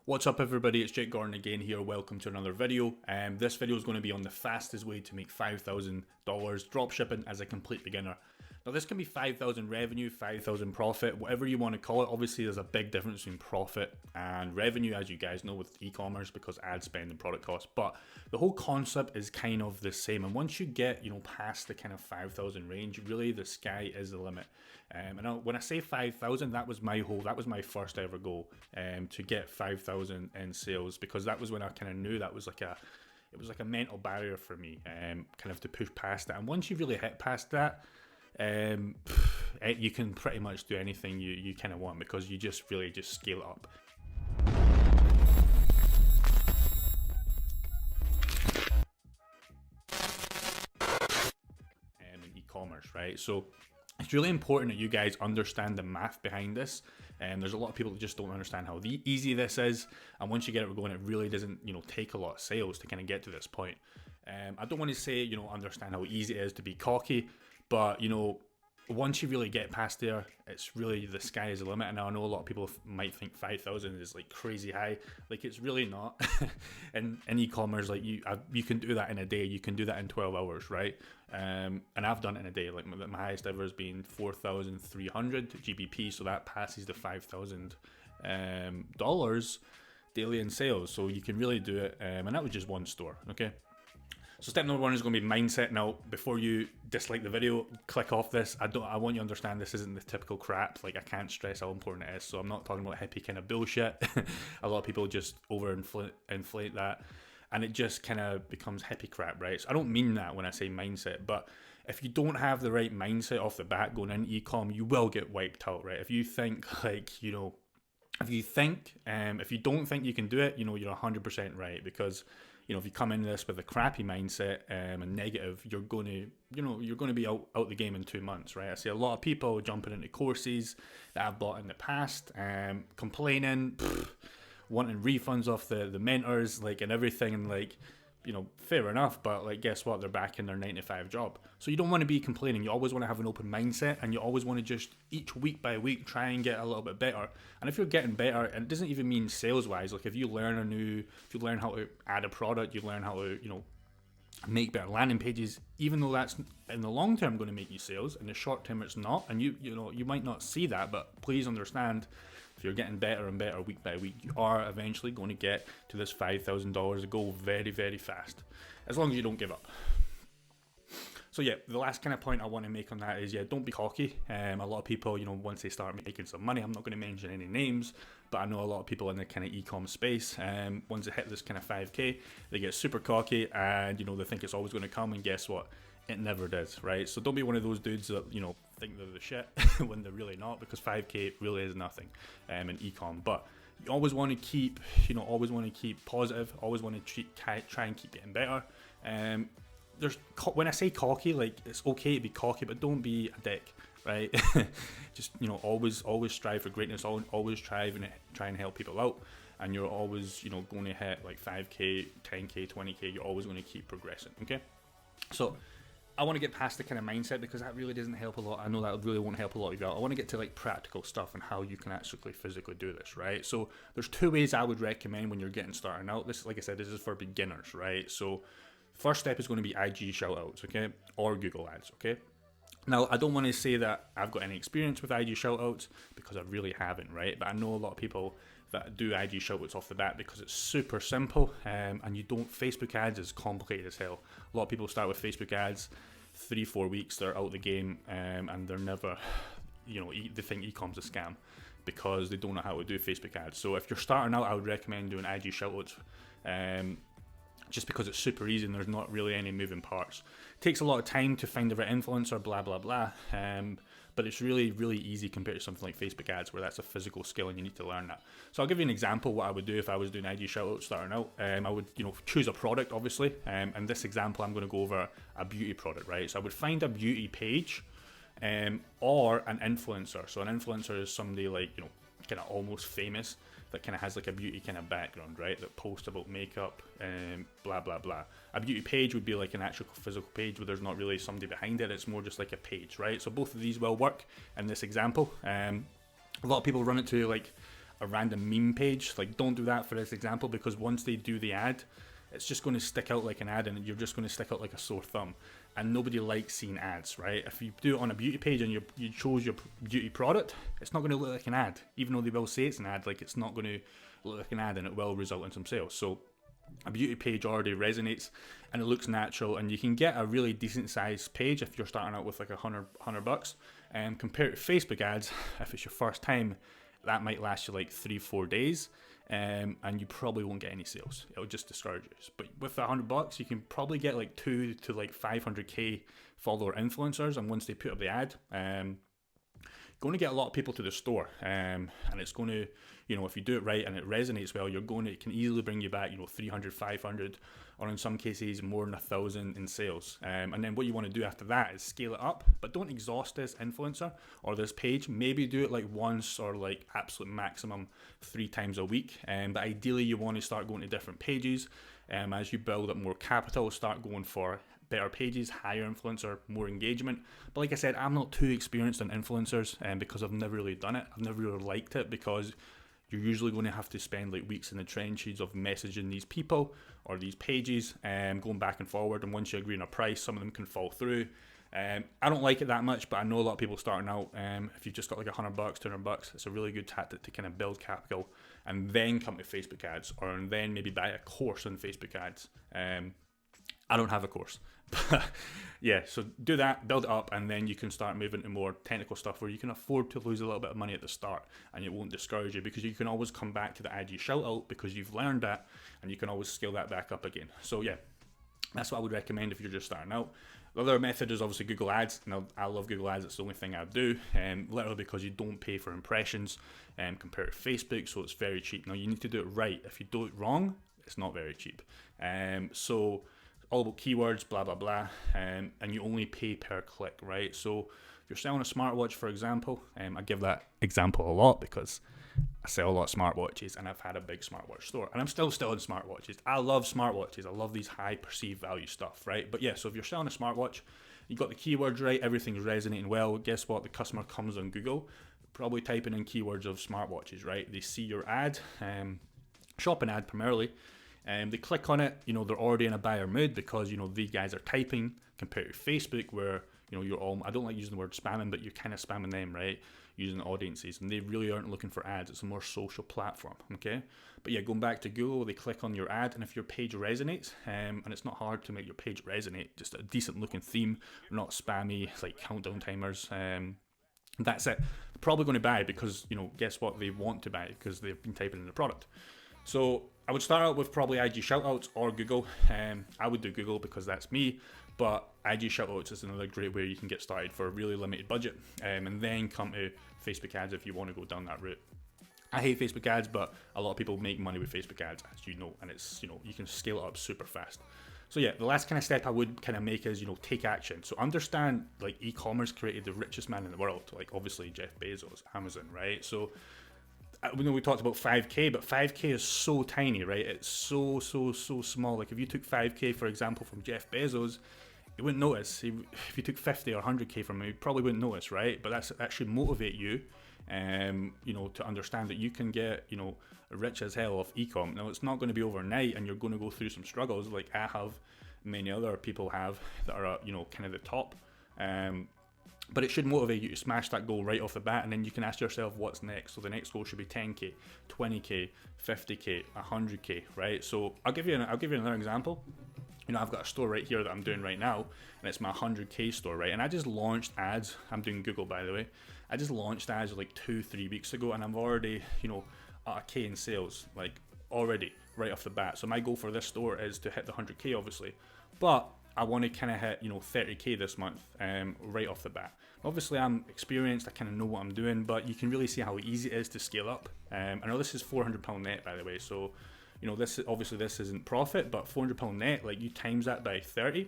What's up everybody, it's Jake Gordon again here, welcome to another video. This video is going to be on the fastest way to make $5,000 dropshipping as a complete beginner. Now this can be 5,000 revenue, 5,000 profit, whatever you want to call it. Obviously there's a big difference between profit and revenue, as you guys know, with e-commerce, because ad spend and product cost, but the whole concept is kind of the same. And once you get past the kind of 5,000 range, really the sky is the limit. And when I say 5,000, that was my first ever goal, to get 5,000 in sales, because that was when I kind of knew that was it was like a mental barrier for me, kind of to push past that. And once you really hit past that, you can pretty much do anything you kind of want, because you just really scale it up. In e-commerce, right? So it's really important that you guys understand the math behind this. And there's a lot of people that just don't understand how easy this is. And once you get it going, it really doesn't, take a lot of sales to kind of get to this point. I don't want to say, understand how easy it is to be cocky, but, once you really get past there, it's really the sky is the limit. And I know a lot of people might think 5,000 is like crazy high. Like, it's really not. in e-commerce, like you can do that in a day. You can do that in 12 hours, right? And I've done it in a day. Like my highest ever has been 4,300 GBP. So that passes the $5,000 dollars daily in sales. So you can really do it. And that was just one store, okay? So step number one is going to be mindset. Now, before you dislike the video, click off this. I want you to understand this isn't the typical crap. Like, I can't stress how important it is. So I'm not talking about hippie kind of bullshit. A lot of people just inflate that, and it just kind of becomes hippie crap, right? So I don't mean that when I say mindset, but if you don't have the right mindset off the bat going in e-com, you will get wiped out, right? If you think if you don't think you can do it, you're 100% right, because if you come into this with a crappy mindset and negative, you're going to be out the game in 2 months, right? I see a lot of people jumping into courses that I've bought in the past, complaining, wanting refunds off the mentors, and everything, and fair enough, but guess what? They're back in their 9-to-5 job. So you don't want to be complaining. You always want to have an open mindset, and you always want to just each week by week try and get a little bit better. And if you're getting better, and it doesn't even mean sales wise, if you learn how to add a product, you learn how to make better landing pages, even though that's in the long term going to make you sales, in the short term it's not, and you might not see that, but please understand, if you're getting better and better week by week, you are eventually going to get to this $5,000 goal very, very fast, as long as you don't give up. So yeah, the last kind of point I want to make on that is, don't be cocky. A lot of people, once they start making some money, I'm not going to mention any names, but I know a lot of people in the kind of e-com space, once they hit this kind of 5K, they get super cocky, and they think it's always going to come, and guess what? It never does, right? So don't be one of those dudes that think they're the shit when they're really not, because 5K really is nothing in e-com. But you always want to keep, positive, always want to try and keep getting better. When I say cocky, it's okay to be cocky, but don't be a dick, right? Just always strive for greatness, always try and help people out, and you're always going to hit 5K, 10K, 20K. You're always going to keep progressing, okay? So I want to get past the kind of mindset, because that really doesn't help a lot. I know that really won't help a lot of you. I want to get to practical stuff and how you can actually physically do this, right? So there's 2 ways I would recommend when you're getting started out. This, like I said, this is for beginners, right? So first step is going to be IG shoutouts, okay? Or Google ads, okay? Now, I don't want to say that I've got any experience with IG shoutouts, because I really haven't, right? But I know a lot of people that do IG shoutouts off the bat, because it's super simple, and Facebook ads is complicated as hell. A lot of people start with Facebook ads, 3-4 weeks, they're out the game, and they're never, they think e-com's a scam, because they don't know how to do Facebook ads. So if you're starting out, I would recommend doing IG shoutouts, just because it's super easy and there's not really any moving parts. It takes a lot of time to find the right influencer, blah, blah, blah. But it's really, really easy compared to something like Facebook ads, where that's a physical skill and you need to learn that. So I'll give you an example of what I would do if I was doing IG shoutouts starting out. I would, choose a product, obviously. In this example, I'm going to go over a beauty product, right? So I would find a beauty page, or an influencer. So an influencer is somebody kind of almost famous, that kind of has a beauty kind of background, right? That posts about makeup and blah, blah, blah. A beauty page would be an actual physical page where there's not really somebody behind it. It's more just a page, right? So both of these will work in this example. A lot of people run it to a random meme page. Like, don't do that for this example, because once they do the ad, it's just going to stick out like an ad, and you're just going to stick out like a sore thumb. And nobody likes seeing ads, right? If you do it on a beauty page and you chose your beauty product, it's not going to look like an ad. Even though they will say it's an ad, like, it's not going to look like an ad, and it will result in some sales. So a beauty page already resonates, and it looks natural, and you can get a really decent sized page if you're starting out with like $100. And compared to Facebook ads, if it's your first time, that might last you like 3-4 days. And you probably won't get any sales. It'll just discourage you. But with $100, you can probably get like 2 to like 500k follower influencers, and once they put up the ad, going to get a lot of people to the store, and it's going to, if you do it right and it resonates well, it can easily bring you back, 300, 500, or in some cases more than 1,000 in sales. And then what you want to do after that is scale it up, but don't exhaust this influencer or this page. Maybe do it like once, or like absolute maximum 3 times a week. But ideally you want to start going to different pages. As you build up more capital, start going for better pages, higher influencer, more engagement. But like I said, I'm not too experienced on influencers, because I've never really done it. I've never really liked it, because you're usually going to have to spend like weeks in the trenches of messaging these people or these pages, going back and forward. And once you agree on a price, some of them can fall through. I don't like it that much, but I know a lot of people starting out, if you've just got like $100, $200, it's a really good tactic to kind of build capital and then come to Facebook ads, or then maybe buy a course on Facebook ads. I don't have a course, but yeah, so do that, build it up, and then you can start moving to more technical stuff where you can afford to lose a little bit of money at the start, and it won't discourage you, because you can always come back to the IG shout out because you've learned that, and you can always scale that back up again. So yeah, that's what I would recommend if you're just starting out. The other method is obviously Google Ads. Now, I love Google Ads. It's the only thing I do, literally because you don't pay for impressions compared to Facebook, so it's very cheap. Now, you need to do it right. If you do it wrong, it's not very cheap. So all about keywords, blah, blah, blah, and you only pay per click, right? So if you're selling a smartwatch, for example, I give that example a lot because I sell a lot of smartwatches, and I've had a big smartwatch store, and I'm still in smartwatches. I love smartwatches. I love these high perceived value stuff, right? But yeah, so if you're selling a smartwatch, you got the keywords right, everything's resonating well. Guess what? The customer comes on Google, probably typing in keywords of smartwatches, right? They see your ad, shopping ad primarily, and they click on it. They're already in a buyer mood because these guys are typing, compared to Facebook where you're all, I don't like using the word spamming, but you're kind of spamming them, right? Using audiences, and they really aren't looking for ads. It's a more social platform, okay? But yeah, going back to Google, they click on your ad, and if your page resonates, and it's not hard to make your page resonate, just a decent looking theme, not spammy like countdown timers, that's it. They're probably going to buy because guess what, they want to buy because they've been typing in the product. So I would start out with probably IG shoutouts or Google. I would do Google because that's me, but IG shoutouts is another great way you can get started for a really limited budget, and then come to Facebook ads if you want to go down that route. I hate Facebook ads, but a lot of people make money with Facebook ads, as you know, and it's you can scale it up super fast. So yeah, the last kind of step I would kind of make is take action. So understand, like, e-commerce created the richest man in the world, like obviously Jeff Bezos, Amazon, right? So we talked about 5k, but 5k is so tiny, right? It's so small. Like if you took 5k, for example, from Jeff Bezos, you wouldn't notice. If you took 50 or 100k from him, you probably wouldn't notice, right? But that should motivate you, to understand that you can get, rich as hell off ecom. Now, it's not going to be overnight, and you're going to go through some struggles, like I have, many other people have that are, kind of the top. But it should motivate you to smash that goal right off the bat, and then you can ask yourself what's next. So the next goal should be 10k, 20k, 50k, 100k, right? So I'll give you another example. I've got a store right here that I'm doing right now, and it's my 100k store, right? And I just launched ads. I'm doing Google, by the way. I just launched ads like 2-3 weeks ago, and I'm already, at a K in sales, like already right off the bat. So my goal for this store is to hit the 100k, obviously, but I want to kind of hit 30k this month, right off the bat. Obviously, I'm experienced. I kind of know what I'm doing, but you can really see how easy it is to scale up. I know this is £400 net, by the way, so. This isn't profit, but £400 net, like you times that by 30,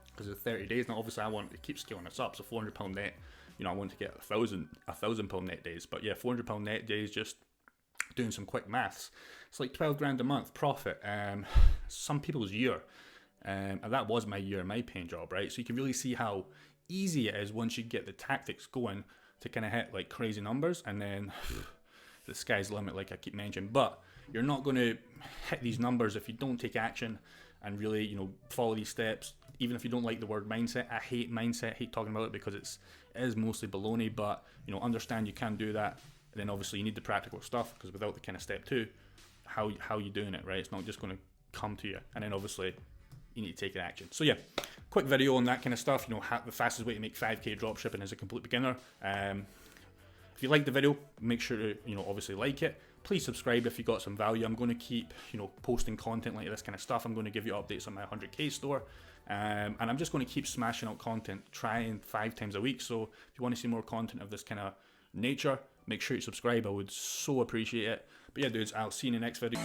because it's 30 days. Now, obviously, I want to keep scaling this up, so £400 net, I want to get £1,000 net days. But yeah, £400 net days, just doing some quick maths, it's like 12 grand a month profit. Some people's year, and that was my year, my paying job, right? So you can really see how easy it is once you get the tactics going to kind of hit like crazy numbers, and then the sky's the limit, like I keep mentioning. But you're not going to hit these numbers if you don't take action and really, you know, follow these steps. Even if you don't like the word mindset, I hate mindset, hate talking about it because it is mostly baloney. But, you know, understand you can do that. And then obviously you need the practical stuff, because without the kind of step 2, how you doing it, right? It's not just going to come to you. And then obviously you need to take action. So yeah, quick video on that kind of stuff. You know, the fastest way to make 5k dropshipping as a complete beginner. If you like the video, make sure to, you know, obviously like it. Please subscribe if you got some value. I'm going to keep, you know, posting content like this kind of stuff. I'm going to give you updates on my 100k store. And I'm just going to keep smashing out content, trying 5 times a week. So if you want to see more content of this kind of nature, make sure you subscribe. I would so appreciate it. But yeah, dudes, I'll see you in the next video.